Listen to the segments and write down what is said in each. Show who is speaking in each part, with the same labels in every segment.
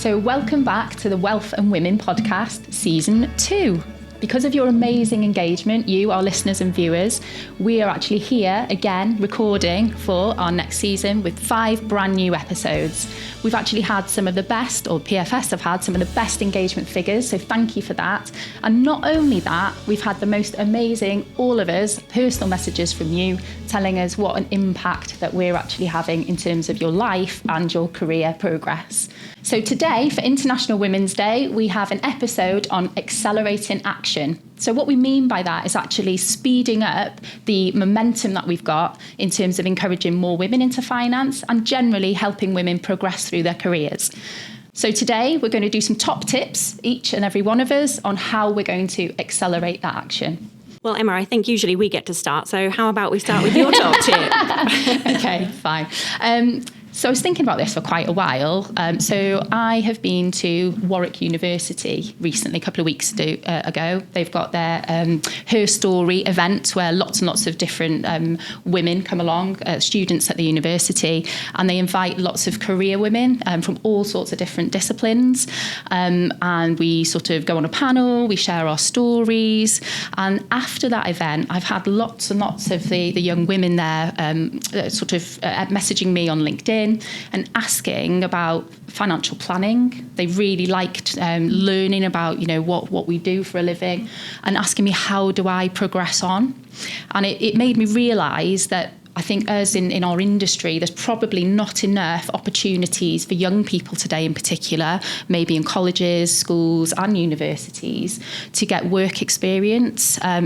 Speaker 1: So welcome back to the Wealth and Women podcast, season 2. Because of your amazing engagement, you, our listeners and viewers, we are actually here again recording for our next season with 5 brand new episodes. We've actually had some of the best, or PFS have had some of the best engagement figures, so thank you for that. And not only that, we've had the most amazing, all of us, personal messages from you telling us what an impact that we're actually having in terms of your life and your career progress. So today, for International Women's Day, we have an episode on accelerating action. So what we mean by that is actually speeding up the momentum that we've got in terms of encouraging more women into finance and generally helping women progress through their careers. So today, we're going to do some top tips, each and every one of us, on how we're going to accelerate that action.
Speaker 2: Well, Emma, I think usually we get to start. So how about we start with your top tip?
Speaker 1: Okay, fine. So I was thinking about this for quite a while. So I have been to Warwick University recently, a couple of weeks ago. They've got their Her Story event where lots and lots of different women come along, students at the university, and they invite lots of career women from all sorts of different disciplines. And we sort of go on a panel, we share our stories. And after that event, I've had lots and lots of the young women there sort of messaging me on LinkedIn and asking about financial planning. They really liked learning about, what we do for a living and asking me, how do I progress on? And it made me realise that I think us in our industry, there's probably not enough opportunities for young people today in particular, maybe in colleges, schools and universities, to get work experience. I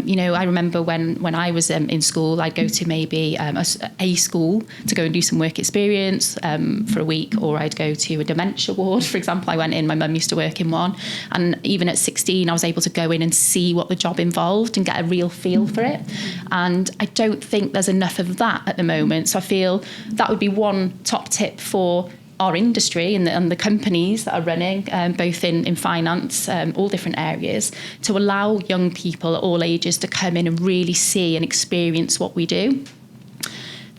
Speaker 1: remember when I was in school, I'd go to maybe a school to go and do some work experience for a week, or I'd go to a dementia ward, for example. I went in, my mum used to work in one. And even at 16, I was able to go in and see what the job involved and get a real feel for it. And I don't think there's enough of that at the moment. So I feel that would be one top tip for our industry and the companies that are running, both in finance, all different areas, to allow young people at all ages to come in and really see and experience what we do.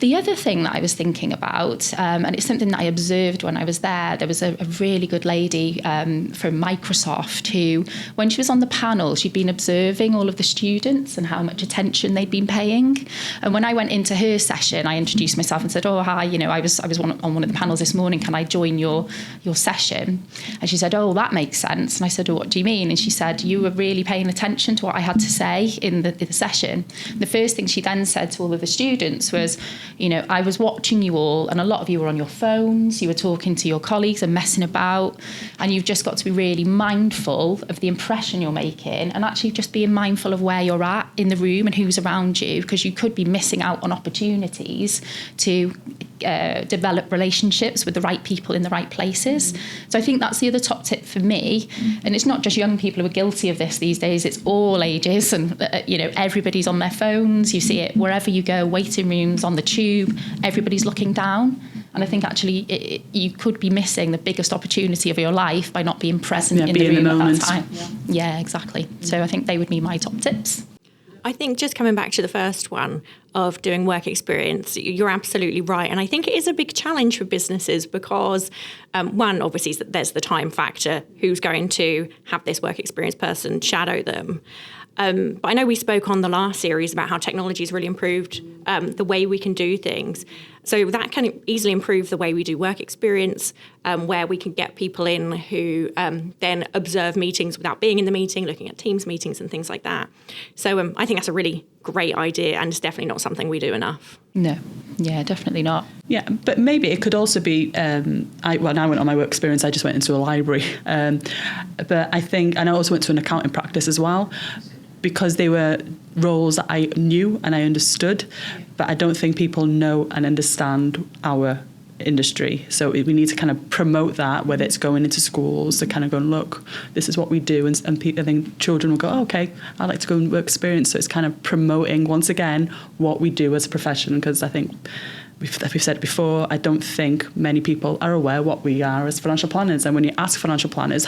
Speaker 1: The other thing that I was thinking about, and it's something that I observed when I was there was a really good lady from Microsoft who, when she was on the panel, she'd been observing all of the students and how much attention they'd been paying. And when I went into her session, I introduced myself and said, "Oh, hi, I was on one of the panels this morning. Can I join your session?" And she said, "Oh, that makes sense." And I said, "Oh, what do you mean?" And she said, "You were really paying attention to what I had to say in the session." The first thing she then said to all of the students was, "I was watching you all, and a lot of you were on your phones, you were talking to your colleagues and messing about, and you've just got to be really mindful of the impression you're making, and actually just being mindful of where you're at in the room and who's around you, because you could be missing out on opportunities to develop relationships with the right people in the right places." So I think that's the other top tip for me. And it's not just young people who are guilty of this these days, it's all ages, and everybody's on their phones. You see it wherever you go, waiting rooms, on the tube, everybody's looking down. And I think actually you could be missing the biggest opportunity of your life by not being present in the room at that time. Yeah, exactly. So I think they would be my top tips.
Speaker 2: I think just coming back to the first one of doing work experience, you're absolutely right. And I think it is a big challenge for businesses because, one, obviously, there's the time factor. Who's going to have this work experience person shadow them? But I know we spoke on the last series about how technology has really improved the way we can do things. So that can easily improve the way we do work experience, where we can get people in who then observe meetings without being in the meeting, looking at Teams meetings and things like that. So I think that's a really great idea, and it's definitely not something we do enough.
Speaker 1: No, yeah, definitely not.
Speaker 3: Yeah, but maybe it could also be, when I went on my work experience, I just went into a library. But I think, and I also went to an accounting practice as well, because they were roles that I knew and I understood, but I don't think people know and understand our industry. So we need to kind of promote that, whether it's going into schools to kind of go and look, this is what we do. And people, I think children will go, oh, okay, I'd like to go and work experience. So it's kind of promoting, once again, what we do as a profession, because I think we've said before, I don't think many people are aware what we are as financial planners. And when you ask financial planners,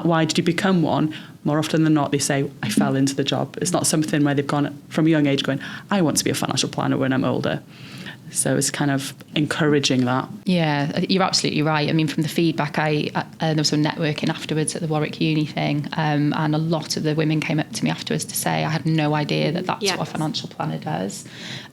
Speaker 3: why did you become one? More often than not, they say, I fell into the job. It's not something where they've gone from a young age going, I want to be a financial planner when I'm older. So it's kind of encouraging that.
Speaker 1: Yeah, you're absolutely right. I mean, from the feedback, there was some networking afterwards at the Warwick Uni thing, and a lot of the women came up to me afterwards to say, I had no idea that that's what a financial planner does.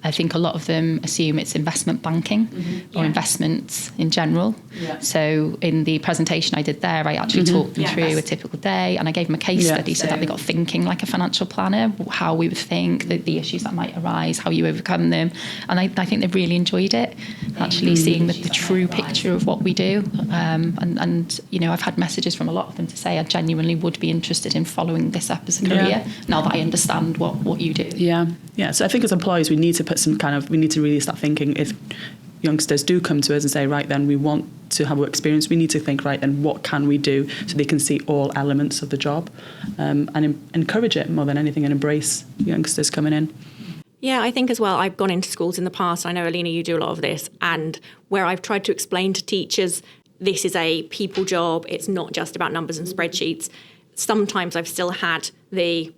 Speaker 1: I think a lot of them assume it's investment banking or investments in general. Yeah. So in the presentation I did there, I actually talked them through a typical day, and I gave them a case study so that they got thinking like a financial planner, how we would think, the issues that might arise, how you overcome them. And I think they really enjoyed it, actually seeing the true picture of what we do. And you know, I've had messages from a lot of them to say I genuinely would be interested in following this up as a career now that I understand what you do.
Speaker 3: Yeah. So I think as employers, we need to we need to really start thinking, if youngsters do come to us and say, right, then we want to have work experience, we need to think, right, then what can we do so they can see all elements of the job, and encourage it more than anything, and embrace youngsters coming in.
Speaker 2: Yeah, I think as well, I've gone into schools in the past, I know, Alina, you do a lot of this, and where I've tried to explain to teachers, this is a people job, it's not just about numbers and spreadsheets. Sometimes I've still had the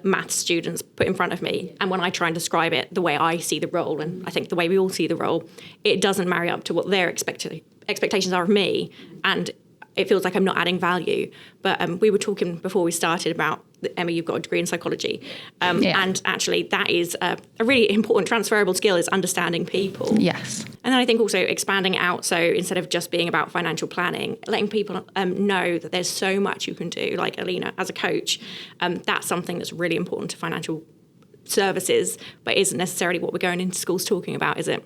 Speaker 2: maths students put in front of me, and when I try and describe it the way I see the role, and I think the way we all see the role, it doesn't marry up to what their expectations are of me, and it feels like I'm not adding value. But we were talking before we started about, Emma, you've got a degree in psychology, and actually that is a really important transferable skill, is understanding people.
Speaker 1: Yes.
Speaker 2: And then I think also expanding out, so instead of just being about financial planning, letting people know that there's so much you can do, like Alina, as a coach, that's something that's really important to financial services, but isn't necessarily what we're going into schools talking about, is it?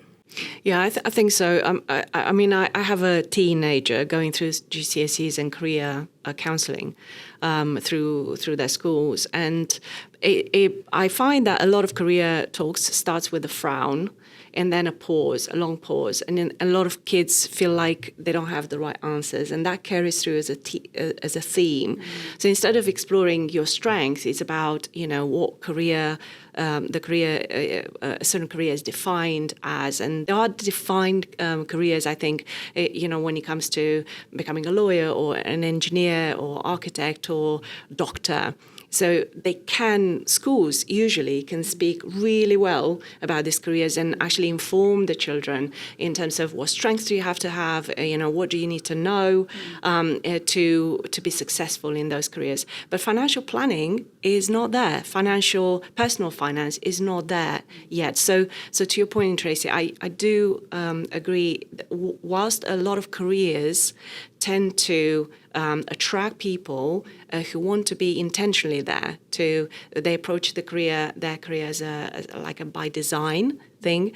Speaker 4: Yeah, I think so. I mean, I have a teenager going through GCSEs and career counselling through their schools, and I find that a lot of career talks starts with a frown, and then a long pause, and then a lot of kids feel like they don't have the right answers, and that carries through as a theme. So instead of exploring your strengths, it's about, you know, what career a certain career is defined as, and there are defined careers. I think, you know, when it comes to becoming a lawyer or an engineer or architect or doctor. So schools usually can speak really well about these careers and actually inform the children in terms of what strengths do you have to have, you know, what do you need to know to be successful in those careers. But financial planning is not there. Personal finance is not there yet. So to your point, Tracy, I do agree that whilst a lot of careers tend to attract people who want to be intentionally there. They approach their career as like a by design thing.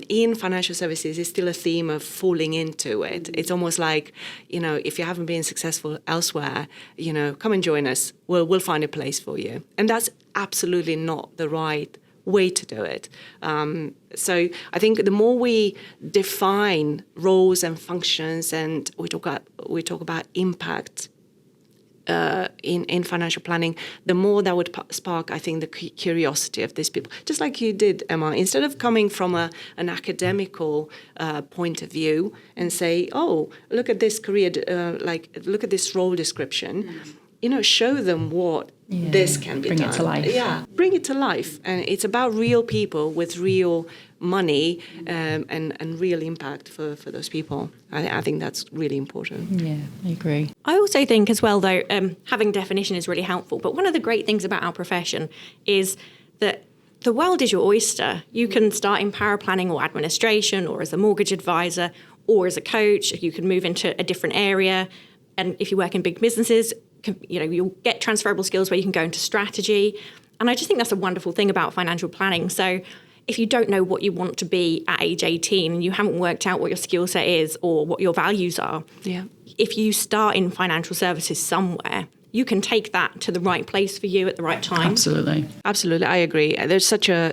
Speaker 4: In financial services, it's still a theme of falling into it. It's almost like, you know, if you haven't been successful elsewhere, you know, come and join us. We'll find a place for you. And that's absolutely not the right way to do it. So I think the more we define roles and functions, and we talk about impact in financial planning, the more that would spark, I think, the curiosity of these people. Just like you did, Emma, instead of coming from an academical point of view and say, oh, look at this career, look at this role description, you know, show them what this can be done.
Speaker 1: Bring it to life.
Speaker 4: Yeah, bring it to life. And it's about real people with real money and real impact for those people. I think that's really important.
Speaker 1: Yeah, I agree.
Speaker 2: I also think as well, though, having definition is really helpful. But one of the great things about our profession is that the world is your oyster. You can start in power planning or administration, or as a mortgage advisor, or as a coach. You can move into a different area. And if you work in big businesses, you know, you'll get transferable skills where you can go into strategy. And I just think that's a wonderful thing about financial planning. So if you don't know what you want to be at age 18 and you haven't worked out what your skill set is or what your values are, if you start in financial services somewhere, you can take that to the right place for you at the right time.
Speaker 3: Absolutely,
Speaker 4: I agree. There's such a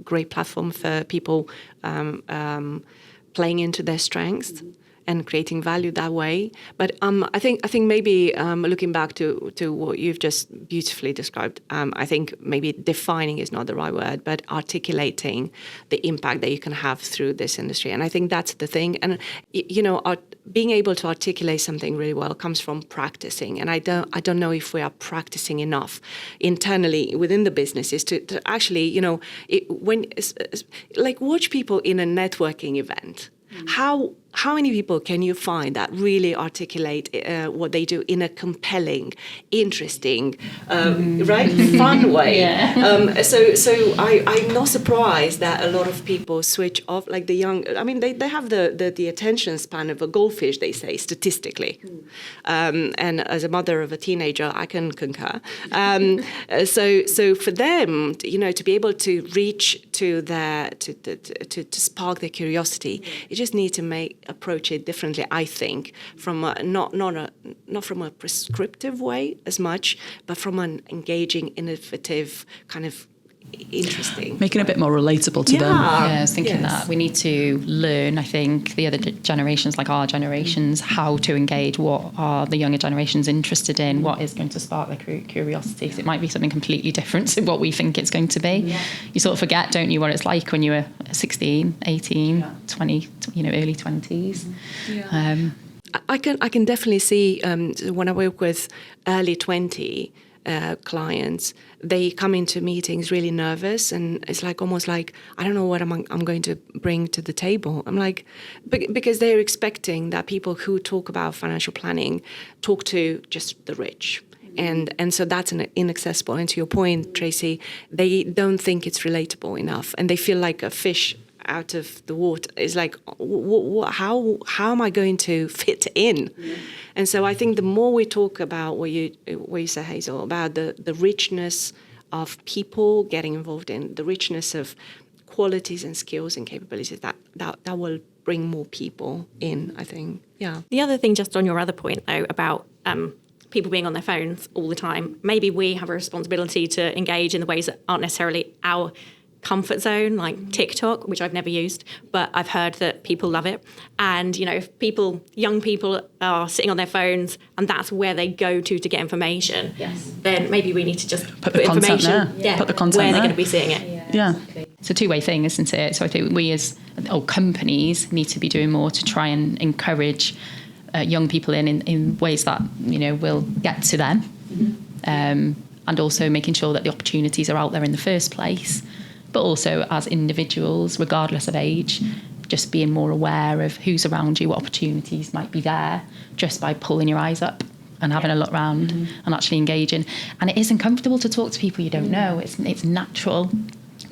Speaker 4: great platform for people playing into their strengths. and creating value that way. But I think maybe looking back to what you've just beautifully described, I think maybe defining is not the right word, but articulating the impact that you can have through this industry. And I think that's the thing. And being able to articulate something really well comes from practicing. And I don't know if we are practicing enough internally within the businesses to actually, watch people in a networking event. How many people can you find that really articulate what they do in a compelling, interesting, fun way? Yeah. So I'm not surprised that a lot of people switch off, like the young. I mean, they have the attention span of a goldfish, they say, statistically. And as a mother of a teenager, I can concur. So for them, to be able to reach to to spark their curiosity, you just need to approach it differently, I think, from not from a prescriptive way as much, but from an engaging, innovative, kind of interesting.
Speaker 3: Making it a bit more relatable to them.
Speaker 1: Yeah, I was thinking that. We need to learn, I think, the other generations, like our generations, how to engage, what are the younger generations interested in, what is going to spark their curiosity. So it might be something completely different to what we think it's going to be. Yeah. You sort of forget, don't you, what it's like when you were 16, 18, 20, early 20s.
Speaker 4: Yeah. I can definitely see when I work with early 20 clients, they come into meetings really nervous, and it's almost like, I don't know what I'm going to bring to the table. I'm like, because they're expecting that people who talk about financial planning talk to just the rich. And so that's inaccessible. And to your point, Tracy, they don't think it's relatable enough, and they feel like a fish out of the water. It's like, how am I going to fit in? Yeah. And so I think the more we talk about what you say, Hazel, about the richness of people getting involved in, the richness of qualities and skills and capabilities, that will bring more people in, I think. Yeah.
Speaker 2: The other thing, just on your other point, though, about people being on their phones all the time, maybe we have a responsibility to engage in the ways that aren't necessarily our comfort zone, like TikTok, which I've never used, but I've heard that people love it. And, if young people are sitting on their phones and that's where they go to get information, then maybe we need to just put
Speaker 3: the
Speaker 2: information
Speaker 3: content there. Put the content
Speaker 2: where
Speaker 3: there.
Speaker 2: they're going to be seeing it.
Speaker 3: Yeah.
Speaker 1: It's a two-way thing, isn't it? So I think we as companies need to be doing more to try and encourage young people in ways that, will get to them. Mm-hmm. And also making sure that the opportunities are out there in the first place. But also as individuals, regardless of age, just being more aware of who's around you, what opportunities might be there, just by pulling your eyes up and having a look around and actually engaging. And it is uncomfortable to talk to people you don't know. It's natural.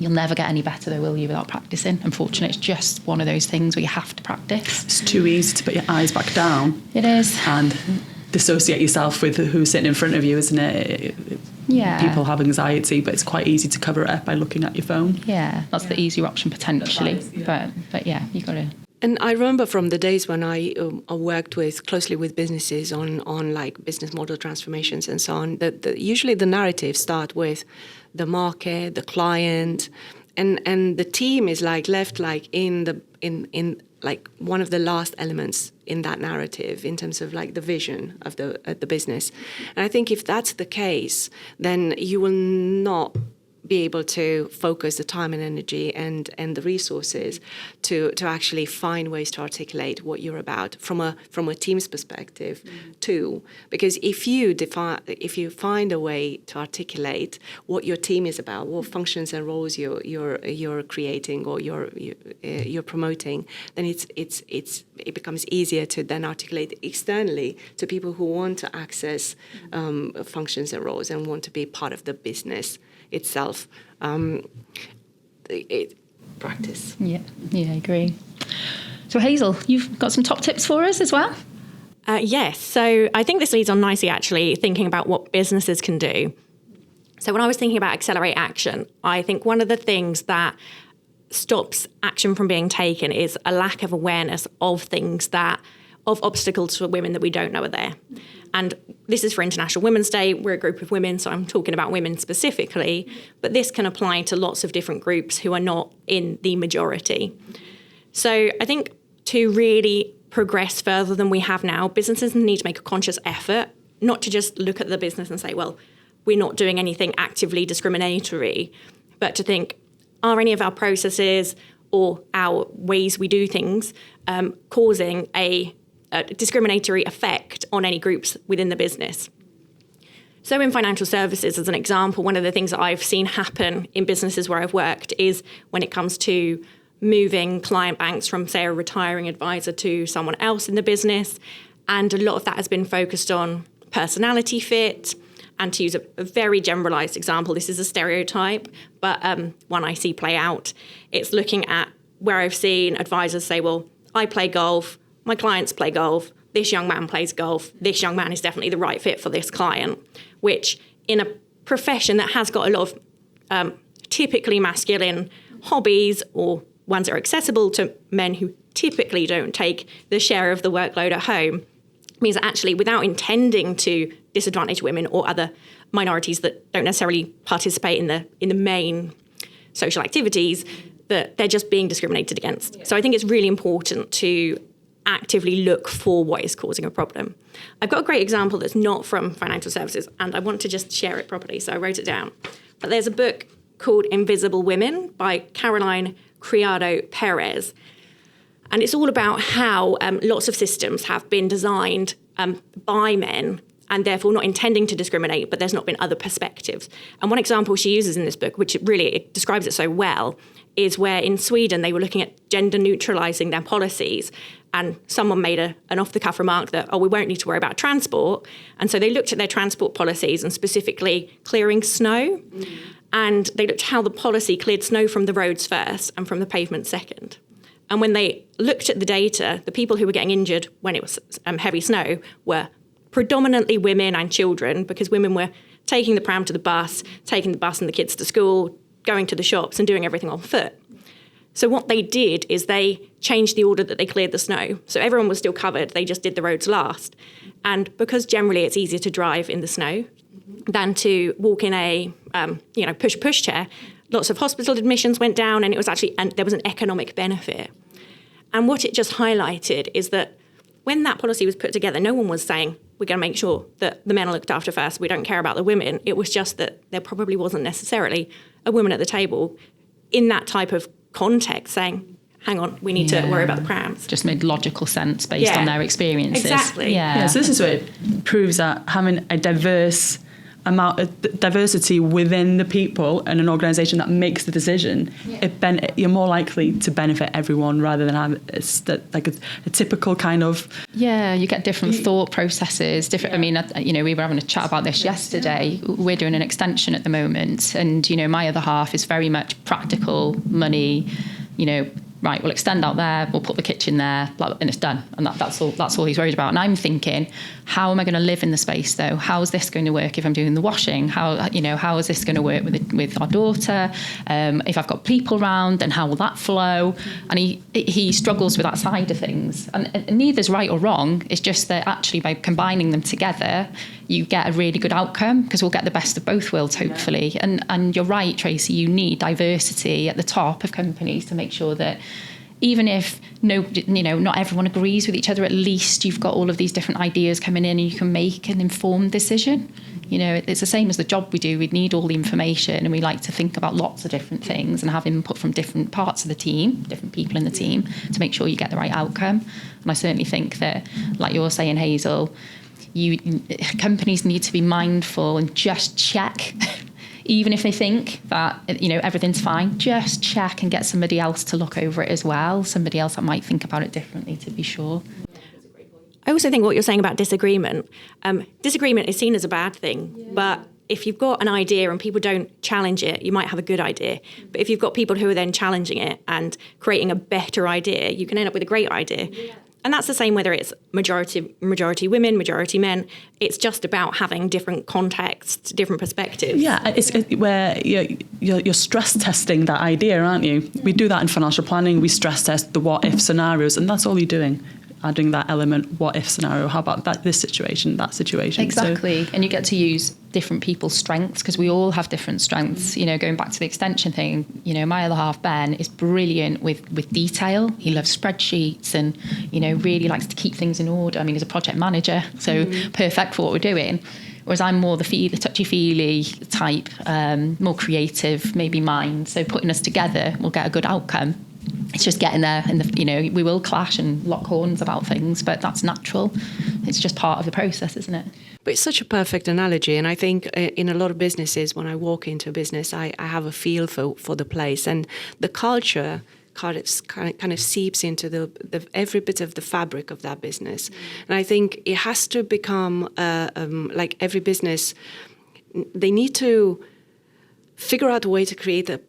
Speaker 1: You'll never get any better, though, will you, without practicing? Unfortunately, it's just one of those things where you have to practice.
Speaker 3: It's too easy to put your eyes back down.
Speaker 1: It is.
Speaker 3: And dissociate yourself with who's sitting in front of you, isn't it?
Speaker 1: Yeah.
Speaker 3: People have anxiety, but it's quite easy to cover it up by looking at your phone.
Speaker 1: Yeah, that's the easier option potentially. But yeah, you got to.
Speaker 4: And I remember from the days when I worked closely with businesses on like business model transformations and so on, that usually the narratives start with the market, the client, and the team is left in like one of the last elements in that narrative in terms of the vision of the business. And I think if that's the case, then you will not be able to focus the time and energy and the resources to actually find ways to articulate what you're about from a team's perspective too. Because if you find a way to articulate what your team is about, what functions and roles you're creating or you're promoting, then it becomes easier to then articulate externally to people who want to access functions and roles and want to be part of the business itself. Practice.
Speaker 1: Yeah, I agree. So Hazel, you've got some top tips for us as well?
Speaker 2: Yes. So I think this leads on nicely, actually, thinking about what businesses can do. So when I was thinking about accelerate action, I think one of the things that stops action from being taken is a lack of awareness of obstacles for women that we don't know are there. And this is for International Women's Day. We're a group of women, so I'm talking about women specifically, but this can apply to lots of different groups who are not in the majority. So I think to really progress further than we have now. Businesses need to make a conscious effort, not to just look at the business and say, well, we're not doing anything actively discriminatory, but to think, are any of our processes or our ways we do things causing a discriminatory effect on any groups within the business? So in financial services, as an example, one of the things that I've seen happen in businesses where I've worked is when it comes to moving client banks from, say, a retiring advisor to someone else in the business. And a lot of that has been focused on personality fit. And to use a very generalised example, this is a stereotype, but one I see play out. It's looking at where I've seen advisors say, well, I play golf, my clients play golf, this young man plays golf, this young man is definitely the right fit for this client, which in a profession that has got a lot of typically masculine hobbies or ones that are accessible to men who typically don't take the share of the workload at home, means that actually without intending to disadvantage women or other minorities that don't necessarily participate in the main social activities, that they're just being discriminated against. Yeah. So I think it's really important to actively look for what is causing a problem. I've got a great example that's not from financial services, and I want to just share it properly, so I wrote it down. But there's a book called Invisible Women by Caroline Criado Perez. And it's all about how lots of systems have been designed by men and therefore not intending to discriminate, but there's not been other perspectives. And one example she uses in this book, which it describes it so well, is where in Sweden they were looking at gender neutralising their policies, and someone made an off-the-cuff remark that, we won't need to worry about transport. And so they looked at their transport policies and specifically clearing snow. And they looked at how the policy cleared snow from the roads first and from the pavement second. And when they looked at the data, the people who were getting injured when it was heavy snow were predominantly women and children, because women were taking the pram to the bus, taking the bus and the kids to school, going to the shops and doing everything on foot. So what they did is they changed the order that they cleared the snow. So everyone was still covered, they just did the roads last. And because generally it's easier to drive in the snow than to walk in a push chair, lots of hospital admissions went down, and there was an economic benefit. And what it just highlighted is that when that policy was put together, no one was saying, we're going to make sure that the men are looked after first, we don't care about the women. It was just that there probably wasn't necessarily a woman at the table in that type of context saying, hang on, we need to worry about the prams.
Speaker 1: Just made logical sense based on their experiences.
Speaker 2: Exactly.
Speaker 1: Yeah.
Speaker 3: So this is what it proves, that having a diverse amount of diversity within the people and an organisation that makes the decision, you're more likely to benefit everyone rather than have a typical kind of... Yeah,
Speaker 1: you get different thought processes. Different. Yeah. I mean, we were having a chat about this yesterday. We're doing an extension at the moment, and my other half is very much practical, money. Right, we'll extend out there, we'll put the kitchen there, and it's done. And that's all he's worried about. And I'm thinking, how am I going to live in the space though? How is this going to work if I'm doing the washing? How is this going to work with our daughter? If I've got people around, then how will that flow? And he struggles with that side of things. And neither's right or wrong. It's just that actually by combining them together, you get a really good outcome, because we'll get the best of both worlds, hopefully. Yeah. And you're right, Tracy, you need diversity at the top of companies to make sure that even if not everyone agrees with each other, at least you've got all of these different ideas coming in and you can make an informed decision. It's the same as the job we do. We need all the information, and we like to think about lots of different things and have input from different parts of the team, different people in the team, to make sure you get the right outcome. And I certainly think that, like you're saying, Hazel, companies need to be mindful and just check. Even if they think that everything's fine, just check and get somebody else to look over it as well. Somebody else that might think about it differently, to be sure.
Speaker 2: I also think what you're saying about disagreement is seen as a bad thing, but if you've got an idea and people don't challenge it, you might have a good idea. But if you've got people who are then challenging it and creating a better idea, you can end up with a great idea. Yeah. And that's the same whether it's majority women, majority men. It's just about having different contexts, different perspectives.
Speaker 3: Yeah, it's where you're stress testing that idea, aren't you? We do that in financial planning. We stress test the what-if scenarios, and that's all you're doing. Adding that element, what-if scenario. How about this situation, that situation?
Speaker 1: Exactly. And you get to use different people's strengths, because we all have different strengths. You know, going back to the extension thing, you know, my other half, Ben, is brilliant with detail. He loves spreadsheets and, you know, really likes to keep things in order. I mean, he's a project manager, so perfect for what we're doing. Whereas I'm more the touchy-feely type, more creative, maybe mind. So putting us together, we'll get a good outcome. It's just getting there, and you know, we will clash and lock horns about things, but that's natural. It's just part of the process, isn't it?
Speaker 4: But it's such a perfect analogy, and I think in a lot of businesses, when I walk into a business, I have a feel for the place, and the culture kind of seeps into the every bit of the fabric of that business. And I think it has to become like every business, they need to figure out a way to create a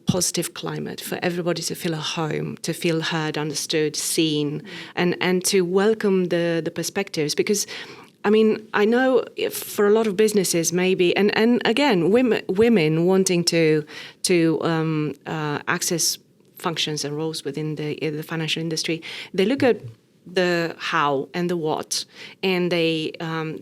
Speaker 4: positive climate for everybody to feel at home, to feel heard, understood, seen, and to welcome the perspectives. Because, I mean, I know for a lot of businesses, maybe, and again, women wanting to access functions and roles within the financial industry, they look at the how and the what, and they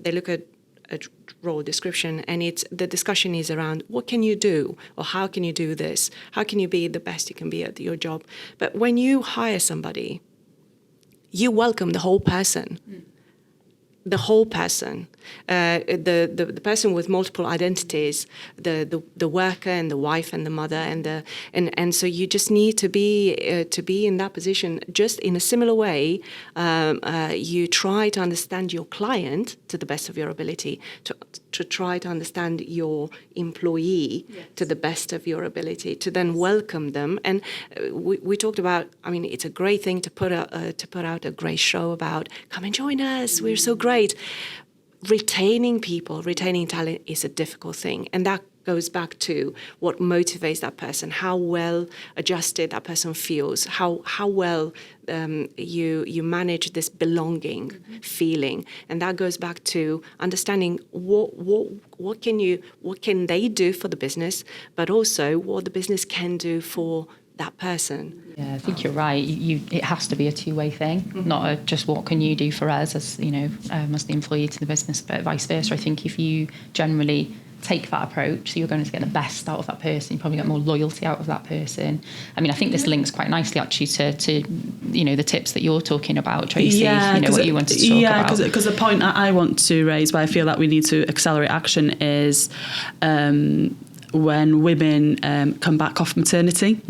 Speaker 4: look at a role description, and the discussion is around what can you do, or how can you do this, how can you be the best you can be at your job. But when you hire somebody, you welcome the whole person. The whole person, the person with multiple identities, the worker and the wife and the mother and so you just need to be in that position. Just in a similar way, you try to understand your client to the best of your ability, to try to understand your employee to the best of your ability, to then welcome them. And we talked about, I mean, it's a great thing to put out a great show about, come and join us, we're so great. Retaining people, retaining talent is a difficult thing. And that goes back to what motivates that person, how well adjusted that person feels, how well you manage this belonging feeling. And that goes back to understanding what can they do for the business, but also what the business can do for that person.
Speaker 1: Yeah, I think you're right. It has to be a two-way thing, not just what can you do for us as, you know, as the employee to the business, but vice versa. I think if you generally take that approach, so you're going to get the best out of that person, you probably get more loyalty out of that person. I mean, I think this links quite nicely actually to you know, the tips that you're talking about, Tracy.
Speaker 3: Yeah,
Speaker 1: you know, what you wanted to talk about.
Speaker 3: Yeah, because the point I want to raise, where I feel that we need to accelerate action, is when women come back off maternity.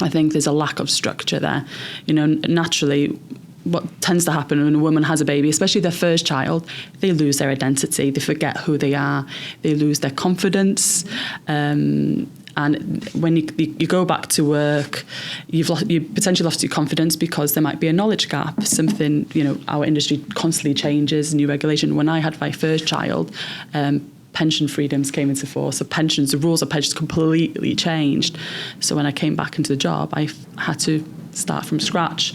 Speaker 3: I think there's a lack of structure there. You know, naturally, what tends to happen when a woman has a baby, especially their first child, they lose their identity, they forget who they are, they lose their confidence. And when you go back to work, you potentially lost your confidence because there might be a knowledge gap, something, you know, our industry constantly changes, new regulation. When I had my first child, pension freedoms came into force. So the rules of pensions completely changed. So when I came back into the job, I had to start from scratch.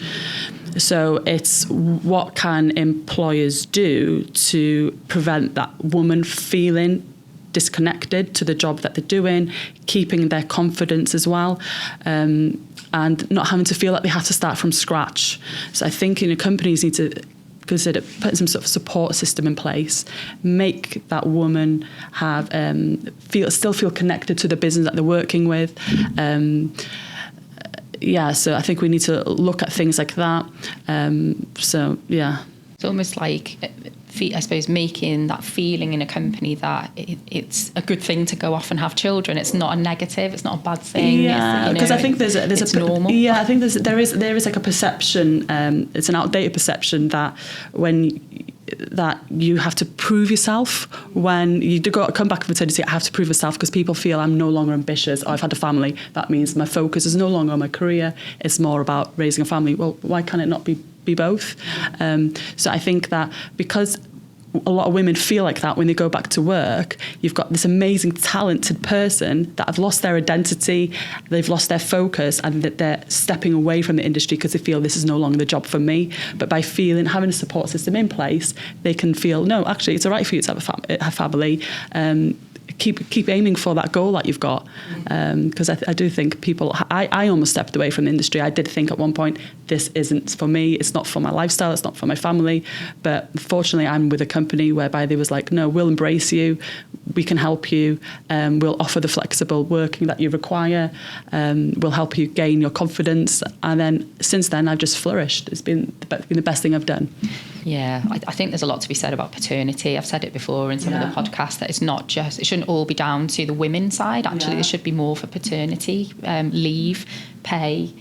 Speaker 3: So it's what can employers do to prevent that woman feeling disconnected to the job that they're doing, keeping their confidence as well, and not having to feel like they have to start from scratch. So I think, you know, companies need to consider putting some sort of support system in place, make that woman have still feel connected to the business that they're working with. So I think we need to look at things like that.
Speaker 1: It's almost like, I suppose, making that feeling in a company that it's a good thing to go off and have children. It's not a negative. It's not a bad thing.
Speaker 3: Yeah, because I think there's
Speaker 1: normal.
Speaker 3: Yeah, I think there is like a perception. It's an outdated perception that that you have to prove yourself when you come back from maternity. I have to prove myself because people feel I'm no longer ambitious. I've had a family. That means my focus is no longer on my career. It's more about raising a family. Well, why can't it not be both? So I think that because a lot of women feel like that when they go back to work, you've got this amazing talented person that have lost their identity, they've lost their focus, and that they're stepping away from the industry because they feel this is no longer the job for me. But by having a support system in place, they can feel, no, actually it's all right for you to have a family. keep aiming for that goal that you've got. Because I do think people, I almost stepped away from the industry. I did think at one point, this isn't for me, it's not for my lifestyle, it's not for my family. But fortunately, I'm with a company whereby they was like, no, we'll embrace you, we can help you, we'll offer the flexible working that you require, we'll help you gain your confidence. And then since then, I've just flourished. It's been the best thing I've done.
Speaker 1: Yeah, I think there's a lot to be said about paternity. I've said it before in some of the podcasts that it shouldn't all be down to the women's side. Actually, there should be more for paternity, leave, pay.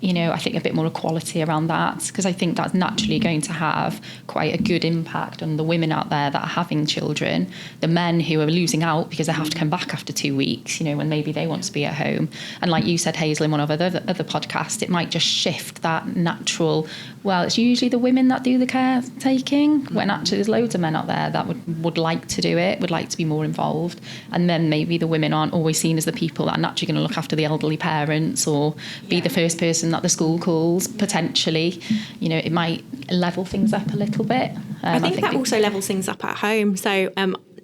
Speaker 1: I think a bit more equality around that, because I think that's naturally going to have quite a good impact on the women out there that are having children, the men who are losing out because they have to come back after 2 weeks, when maybe they want to be at home. And like you said, Hazel, in one of other podcasts, it might just shift that natural, well, it's usually the women that do the caretaking, when actually there's loads of men out there that would like to do it, would like to be more involved. And then maybe the women aren't always seen as the people that are naturally going to look after the elderly parents or be the first person that the school calls, potentially. It might level things up a little bit.
Speaker 2: I think that also levels things up at home. So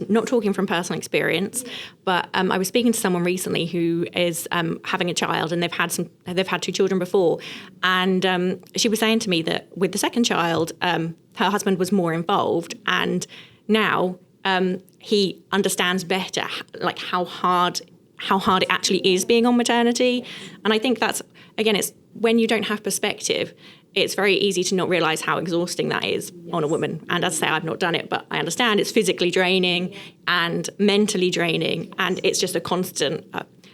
Speaker 2: not talking from personal experience, but I was speaking to someone recently who is having a child, and they've had 2 children before, and she was saying to me that with the second child, her husband was more involved, and now he understands better like how hard it actually is being on maternity. And I think that's, again, it's when you don't have perspective, it's very easy to not realise how exhausting that is on a woman. And as I say, I've not done it, but I understand it's physically draining and mentally draining, and it's just a constant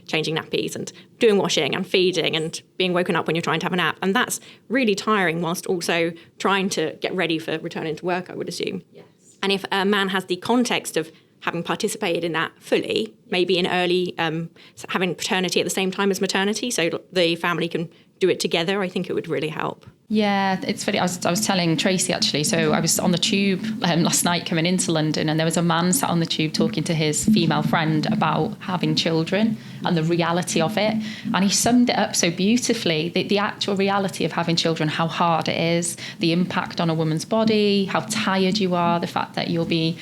Speaker 2: changing nappies and doing washing and feeding and being woken up when you're trying to have a nap. And that's really tiring, whilst also trying to get ready for returning to work, I would assume. Yes. And if a man has the context of having participated in that fully, maybe in early, having paternity at the same time as maternity, so the family can do it together, I think it would really help.
Speaker 1: Yeah, it's funny. I was telling Tracy, actually, so I was on the tube last night coming into London, and there was a man sat on the tube talking to his female friend about having children and the reality of it. And he summed it up so beautifully, the actual reality of having children, how hard it is, the impact on a woman's body, how tired you are, the fact that you'll be,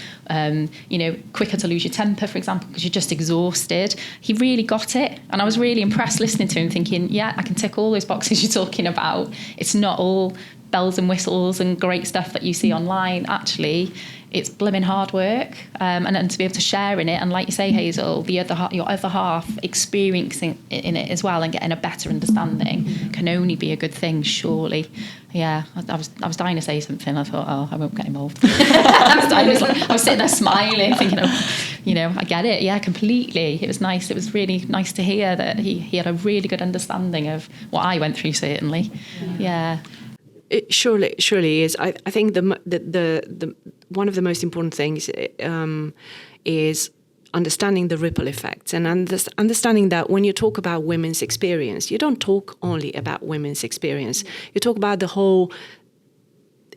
Speaker 1: quicker to lose your temper, for example, because you're just exhausted. He really got it. And I was really impressed listening to him, thinking, yeah, I can tick all those boxes you're talking about. It's not all bells and whistles and great stuff that you see online. Actually, it's blooming hard work, and to be able to share in it, and like you say, Hazel, your other half experiencing in it as well and getting a better understanding can only be a good thing, surely. Yeah, I was dying to say something. I thought, I won't get involved. I was sitting there smiling, thinking, I get it. Yeah, completely. It was nice. It was really nice to hear that he had a really good understanding of what I went through, certainly. Yeah.
Speaker 4: It surely is. I think the one of the most important things is understanding the ripple effects and understanding that when you talk about women's experience, you don't talk only about women's experience. You talk about the whole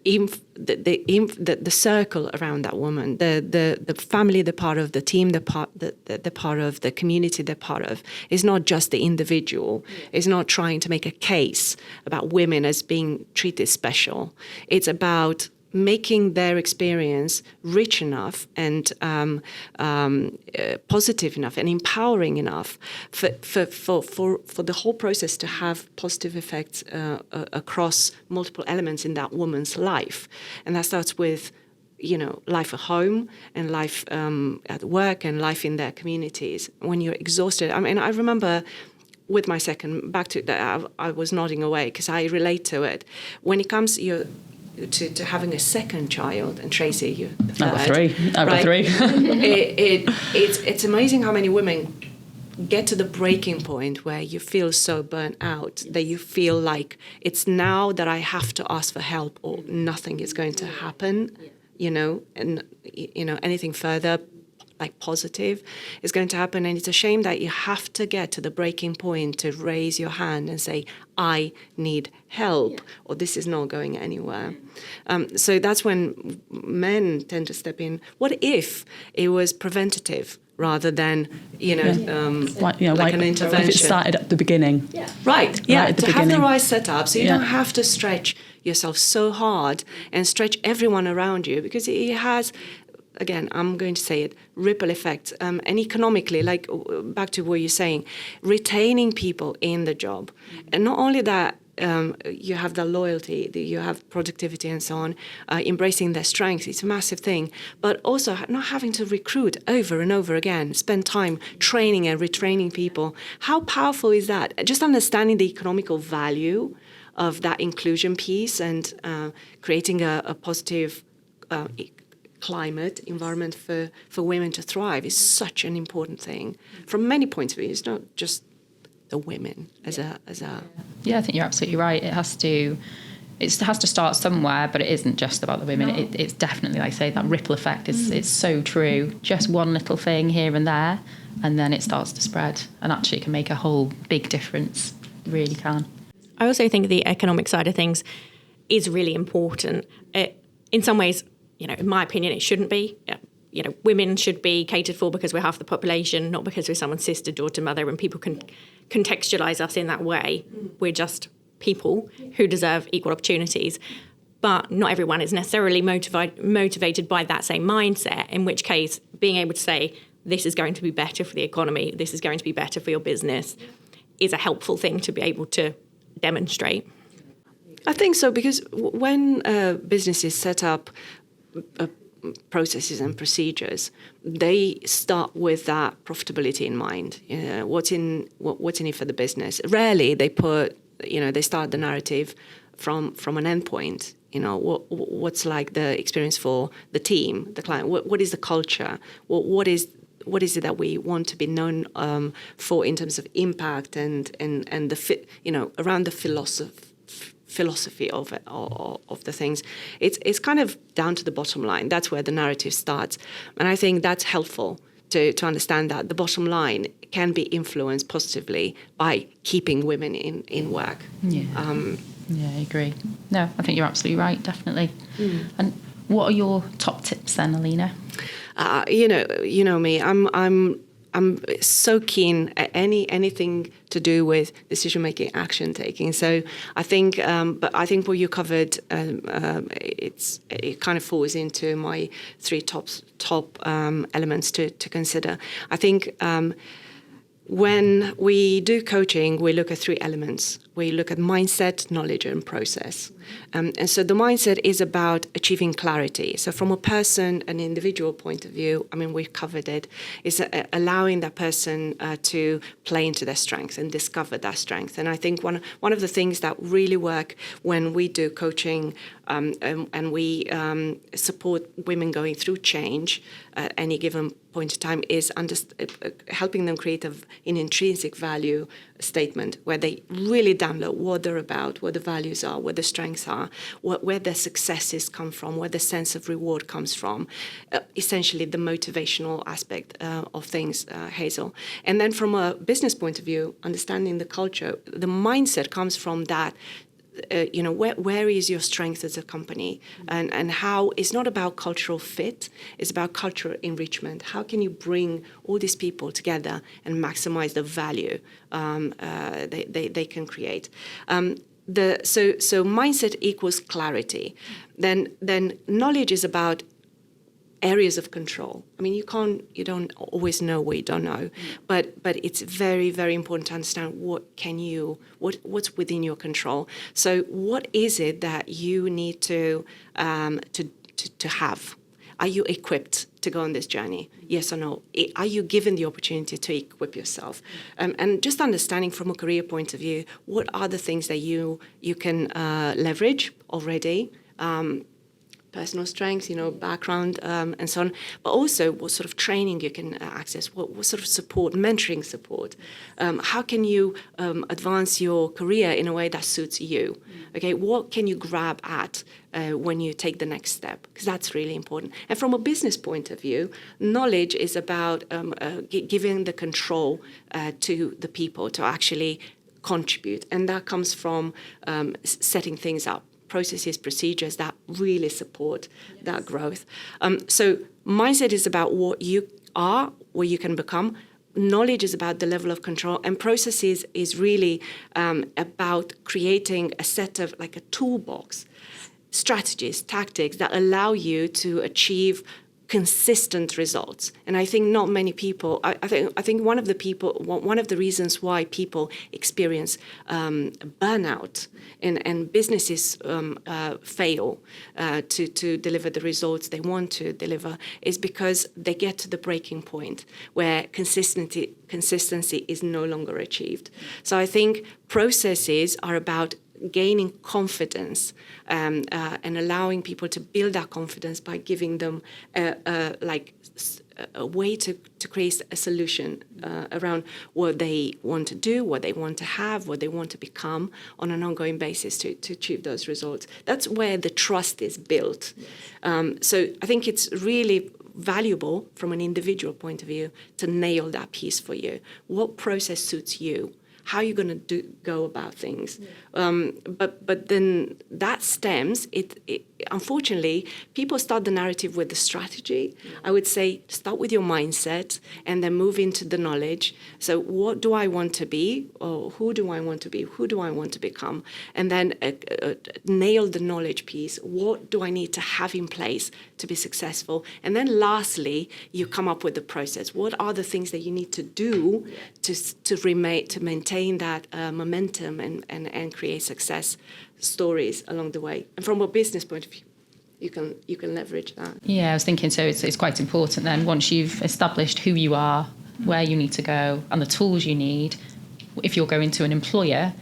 Speaker 4: the circle around that woman, the family they're part of, the team they're part of, the community they're part of. It's not just the individual. It's not trying to make a case about women as being treated special. It's about making their experience rich enough and positive enough and empowering enough for the whole process to have positive effects across multiple elements in that woman's life. And that starts with life at home and life at work and life in their communities. When you're exhausted, I remember with my second, back to that, I was nodding away because I relate to it. When it comes to having a second child, and Tracy, you're the third.
Speaker 3: I've got three.
Speaker 4: It's amazing how many women get to the breaking point where you feel so burnt out that you feel like it's now that I have to ask for help or nothing is going to happen, and anything further like positive is going to happen. And it's a shame that you have to get to the breaking point to raise your hand and say, I need help, or this is not going anywhere. So that's when men tend to step in. What if it was preventative rather than, like an intervention?
Speaker 3: If it started at the beginning.
Speaker 4: Yeah. Right, yeah,
Speaker 3: right at the
Speaker 4: to
Speaker 3: beginning.
Speaker 4: have the right setup so you don't have to stretch yourself so hard and stretch everyone around you, because it has again, I'm going to say it, ripple effects. And economically, like back to what you're saying, retaining people in the job. And not only that, you have the loyalty, you have productivity and so on, embracing their strengths, it's a massive thing. But also not having to recruit over and over again, spend time training and retraining people. How powerful is that? Just understanding the economical value of that inclusion piece and creating a positive climate environment for women to thrive is such an important thing from many points of view. It's not just the women as a
Speaker 1: Yeah, I think you're absolutely right. It has to start somewhere, but it isn't just about the women. No. It's definitely, like I say, that ripple effect is it's so true. Just one little thing here and there, and then it starts to spread, and actually it can make a whole big difference. It really can.
Speaker 2: I also think the economic side of things is really important. In some ways, in my opinion, it shouldn't be. Women should be catered for because we're half the population, not because we're someone's sister, daughter, mother, and people can contextualise us in that way. We're just people who deserve equal opportunities. But not everyone is necessarily motivated by that same mindset, in which case being able to say, this is going to be better for the economy, this is going to be better for your business, is a helpful thing to be able to demonstrate.
Speaker 4: I think so, because when businesses set up processes and procedures, they start with that profitability in mind. What's in it for the business? Rarely they put, they start the narrative from an endpoint. What's like the experience for the team, the client? What is the culture? What is it that we want to be known for in terms of impact and the fit, around the philosophy of it, of the things. It's kind of down to the bottom line. That's where the narrative starts. And I think that's helpful to understand that the bottom line can be influenced positively by keeping women in work.
Speaker 1: Yeah. I agree. No, I think you're absolutely right, definitely. And what are your top tips then, Alina?
Speaker 4: You know me. I'm so keen at anything to do with decision making, action taking. So I think, what you covered, it kind of falls into my three top elements to consider. I think when we do coaching, we look at three elements. We look at mindset, knowledge, and process. And so the mindset is about achieving clarity. So from a person, an individual point of view, we've covered it, is allowing that person to play into their strengths and discover that strength. And I think one of the things that really work when we do coaching and we support women going through change at any given point of time is helping them create an intrinsic value statement where they really download what they're about, what the values are, what the strengths are, where their successes come from, where the sense of reward comes from, essentially the motivational aspect of things, Hazel. And then from a business point of view, understanding the culture, the mindset comes from that. Where is your strength as a company, and how it's not about cultural fit, it's about cultural enrichment. How can you bring all these people together and maximize the value they can create? So mindset equals clarity. Then knowledge is about areas of control. You don't always know what you don't know, but it's very, very important to understand what's within your control. So what is it that you need to have? Are you equipped to go on this journey? Yes or no? Are you given the opportunity to equip yourself? And just understanding from a career point of view, what are the things that you can leverage already? Personal strengths, background, and so on, but also what sort of training you can access, what sort of support, mentoring support. How can you advance your career in a way that suits you? Okay, what can you grab at when you take the next step? Because that's really important. And from a business point of view, knowledge is about giving the control to the people to actually contribute. And that comes from setting things up. Processes, procedures that really support that growth. So mindset is about what you are, what you can become. Knowledge is about the level of control, and processes is really about creating a set of like a toolbox, strategies, tactics that allow you to achieve consistent results. And I think not many people, I think one of the reasons why people experience burnout and businesses fail to deliver the results they want to deliver is because they get to the breaking point where consistency is no longer achieved. So I think processes are about gaining confidence and allowing people to build that confidence by giving them a way to create a solution around what they want to do, what they want to have, what they want to become on an ongoing basis to achieve those results. That's where the trust is built. So I think it's really valuable from an individual point of view to nail that piece for you. What process suits you? How are you going to go about things? But then that stems, unfortunately, people start the narrative with the strategy. I would say start with your mindset and then move into the knowledge. So what do I want to be? Or who do I want to be? Who do I want to become? And then nail the knowledge piece. What do I need to have in place to be successful? And then lastly, you come up with the process. What are the things that you need to do to maintain that momentum and create success stories along the way? And from a business point of view, you can leverage that.
Speaker 1: Yeah, I was thinking, so it's quite important then, once you've established who you are, where you need to go, and the tools you need, if you're going to an employer,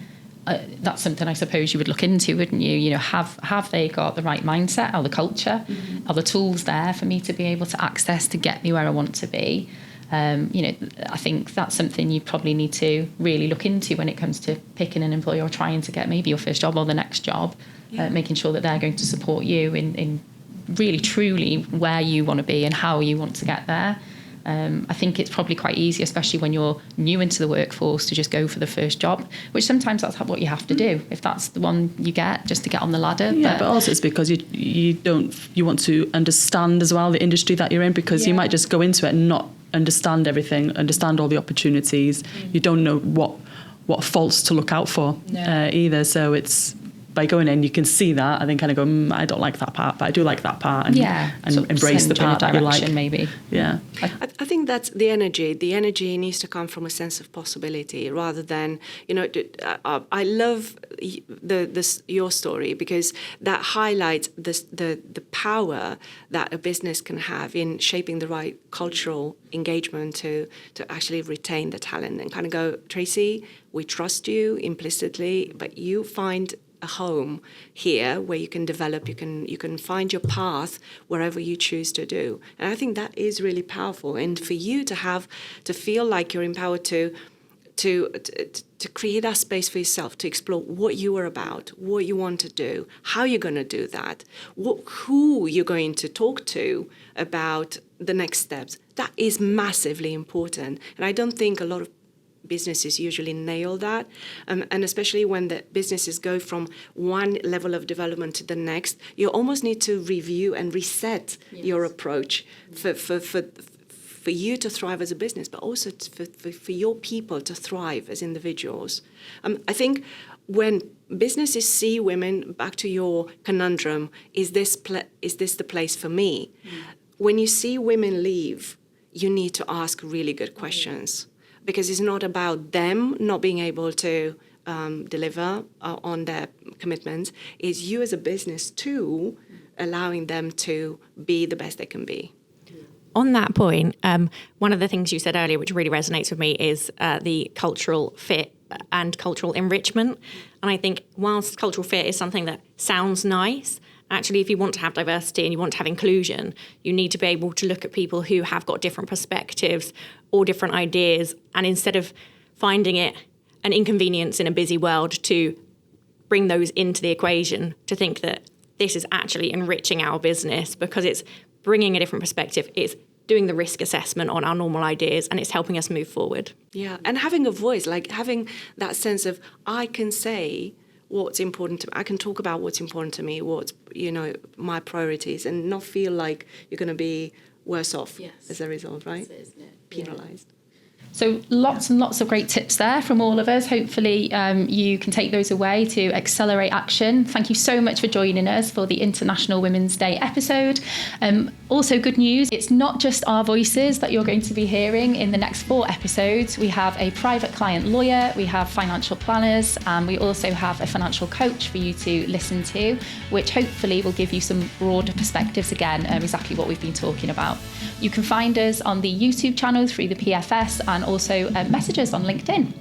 Speaker 1: that's something I suppose you would look into, wouldn't you? You know, have they got the right mindset, or the culture? Are the tools there for me to be able to access to get me where I want to be? I think that's something you probably need to really look into when it comes to picking an employer or trying to get maybe your first job or the next job, making sure that they're going to support you in really truly where you want to be and how you want to get there. I think it's probably quite easy, especially when you're new into the workforce, to just go for the first job, which sometimes that's what you have to do, if that's the one you get, just to get on the ladder.
Speaker 3: Yeah, but also it's because you want to understand as well the industry that you're in, because you might just go into it and not understand everything, understand all the opportunities. You don't know what faults to look out for either. So it's by going in, you can see that and then kind of go, I don't like that part, but I do like that part, and embrace the part that you like. Maybe. Yeah.
Speaker 4: I think that's the energy. The energy needs to come from a sense of possibility rather than, I love your story because that highlights the power that a business can have in shaping the right cultural engagement to actually retain the talent and kind of go, Tracy, we trust you implicitly, but you find a home here where you can develop, you can find your path wherever you choose to do. And I think that is really powerful. And for you to feel like you're empowered to create that space for yourself, to explore what you are about, what you want to do, how you're going to do that, who you're going to talk to about the next steps, that is massively important. And I don't think a lot of businesses usually nail that, and especially when the businesses go from one level of development to the next, you almost need to review and reset your approach for you to thrive as a business, but also for your people to thrive as individuals. I think when businesses see women, back to your conundrum, is this the place for me? When you see women leave, you need to ask really good questions. Because it's not about them not being able to deliver on their commitments. It's you as a business too, allowing them to be the best they can be.
Speaker 2: On that point, one of the things you said earlier, which really resonates with me, is the cultural fit and cultural enrichment. And I think whilst cultural fit is something that sounds nice, actually, if you want to have diversity and you want to have inclusion, you need to be able to look at people who have got different perspectives or different ideas. And instead of finding it an inconvenience in a busy world, to bring those into the equation, to think that this is actually enriching our business because it's bringing a different perspective. It's doing the risk assessment on our normal ideas, and it's helping us move forward.
Speaker 4: Yeah, and having a voice, like having that sense of, I can say what's important to me. I can talk about what's important to me, what's, my priorities, and not feel like you're going to be worse off as a result, right?
Speaker 1: Isn't it?
Speaker 4: Penalised.
Speaker 1: So lots and lots of great tips there from all of us. Hopefully you can take those away to accelerate action. Thank you so much for joining us for the International Women's Day episode. Also good news, it's not just our voices that you're going to be hearing in the next 4 episodes. We have a private client lawyer, we have financial planners, and we also have a financial coach for you to listen to, which hopefully will give you some broader perspectives again, exactly what we've been talking about. You can find us on the YouTube channel through the PFS and also message us on LinkedIn.